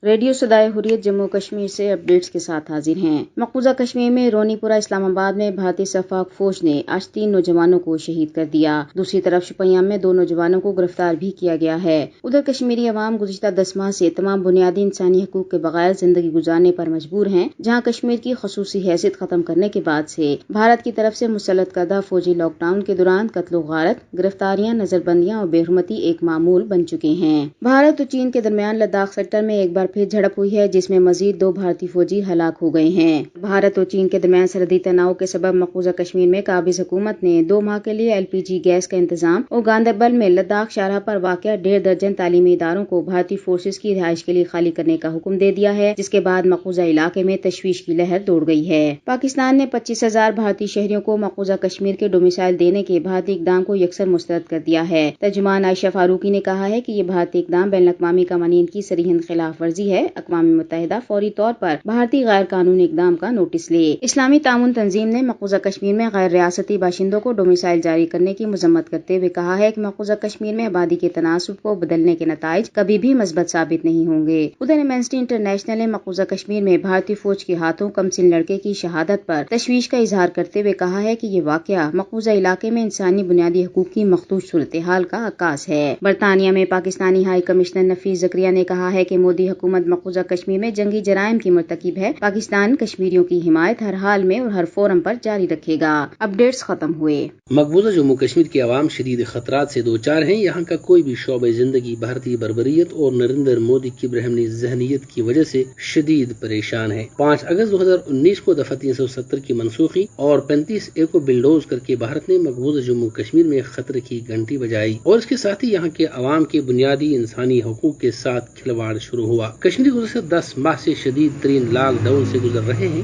Radio صدائے حریت جموں کشمیر سے updates کے ساتھ حاضر ہیں۔ مقبوضہ کشمیر میں رونی پورہ اسلام آباد میں بھارتی شفاق فوج نے آج 3 نوجوانوں کو شہید کر دیا۔ دوسری طرف شوپیاں میں 2 نوجوانوں کو گرفتار بھی کیا گیا ہے۔ ادھر کشمیری عوام گزشتہ 10 ماہ سے تمام بنیادی انسانی حقوق کے بغیر زندگی گزارنے پر مجبور ہیں، جہاں کشمیر کی خصوصی حیثیت ختم کرنے کے بعد سے بھارت کی طرف سے مسلط کردہ فوجی لاک ڈاؤن کے دوران قتل و غارت، گرفتاریاں، نظر بندیاں اور بے حرمتی ایک معمول بن چکے ہیں۔ بھارت اور چین کے درمیان لداخ سیکٹر میں ایک بار پھر جھڑپ ہوئی ہے، جس میں مزید 2 بھارتی فوجی ہلاک ہو گئے ہیں۔ بھارت اور چین کے درمیان سرحدی تناؤ کے سبب مقبوضہ کشمیر میں قابض حکومت نے 2 ماہ کے لیے LPG گیس کا انتظام اور گاندربل میں لداخ شاہراہ پر واقع 1.5 درجن تعلیمی اداروں کو بھارتی فورسز کی رہائش کے لیے خالی کرنے کا حکم دے دیا ہے، جس کے بعد مقبوضہ علاقے میں تشویش کی لہر دوڑ گئی ہے۔ پاکستان نے 25,000 بھارتی شہریوں کو مقبوضہ کشمیر کے ڈومیسائل دینے کے بھارتی اقدام کو یکسر مسترد کر دیا ہے۔ ترجمان عائشہ فاروقی نے کہا ہے کہ یہ بھارتی اقدام بین الاقوامی قوانین کی صریحاً خلاف ورزی ہے۔ اقوام متحدہ فوری طور پر بھارتی غیر قانونی اقدام کا نوٹس لے۔ اسلامی تعاون تنظیم نے مقبوضہ کشمیر میں غیر ریاستی باشندوں کو ڈومیسائل جاری کرنے کی مذمت کرتے ہوئے کہا ہے کہ مقبوضہ کشمیر میں آبادی کے تناسب کو بدلنے کے نتائج کبھی بھی مثبت ثابت نہیں ہوں گے۔ ادھر ایمنسٹی انٹرنیشنل نے مقبوضہ کشمیر میں بھارتی فوج کے ہاتھوں کمسن لڑکے کی شہادت پر تشویش کا اظہار کرتے ہوئے کہا ہے کہ یہ واقعہ مقبوضہ علاقے میں انسانی بنیادی حقوق کی مخدوش صورتحال کا عکاس ہے۔ برطانیہ میں پاکستانی ہائی کمشنر نفیس زکریا نے کہا ہے کہ مودی حکومت مقبوضہ کشمیر میں جنگی جرائم کی مرتکب ہے۔ پاکستان کشمیریوں کی حمایت ہر حال میں اور ہر فورم پر جاری رکھے گا۔ اپڈیٹس ختم ہوئے۔ مقبوضہ جموں کشمیر کے عوام شدید خطرات سے دوچار ہیں۔ یہاں کا کوئی بھی شعبہ زندگی بھارتی بربریت اور نریندر مودی کی برہمنی ذہنیت کی وجہ سے شدید پریشان ہے۔ 5 اگست 2019 کو دفعہ 370 کی منسوخی اور 35A کو بلڈوز کر کے بھارت نے مقبوضہ جموں کشمیر میں خطرے کی گھنٹی بجائی اور اس کے ساتھ ہی یہاں کے عوام کے بنیادی انسانی حقوق کے ساتھ کھلواڑ شروع ہوا۔ کشمیری گزشتہ 10 ماہ سے شدید ترین لاک ڈاؤن سے گزر رہے ہیں۔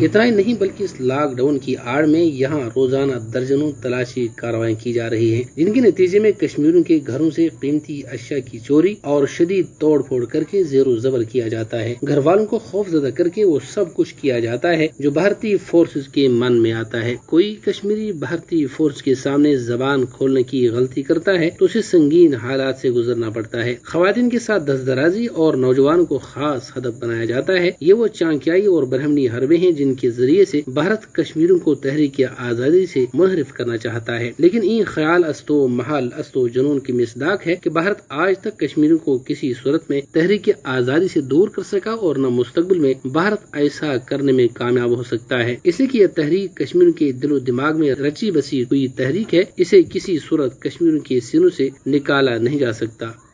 اتنا ہی نہیں بلکہ اس لاک ڈاؤن کی آڑ میں یہاں روزانہ درجنوں تلاشی کارروائیاں کی جا رہی ہیں، جن کے نتیجے میں کشمیریوں کے گھروں سے قیمتی اشیاء کی چوری اور شدید توڑ پھوڑ کر کے زیر و زبر کیا جاتا ہے۔ گھر والوں کو خوف زدہ کر کے وہ سب کچھ کیا جاتا ہے جو بھارتی فورسز کے من میں آتا ہے۔ کوئی کشمیری بھارتی فورس کے سامنے زبان کھولنے کی غلطی کرتا ہے تو اسے سنگین حالات سے گزرنا پڑتا ہے۔ خواتین کے ساتھ دست درازی اور نوجوانوں کو خاص ہدف بنایا جاتا ہے۔ یہ وہ چانکیائی اور برہمنی حربے ہیں جن کے ذریعے سے بھارت کشمیریوں کو تحریک آزادی سے منحرف کرنا چاہتا ہے، لیکن این خیال است و محال است و جنون کی مصداق ہے کہ بھارت آج تک کشمیریوں کو کسی صورت میں تحریک آزادی سے دور کر سکا اور نہ مستقبل میں بھارت ایسا کرنے میں کامیاب ہو سکتا ہے۔ اس لیے کہ یہ تحریک کشمیریوں کے دل و دماغ میں رچی بسی ہوئی تحریک ہے، اسے کسی صورت کشمیریوں کے سینوں سے نکالا نہیں جا سکتا۔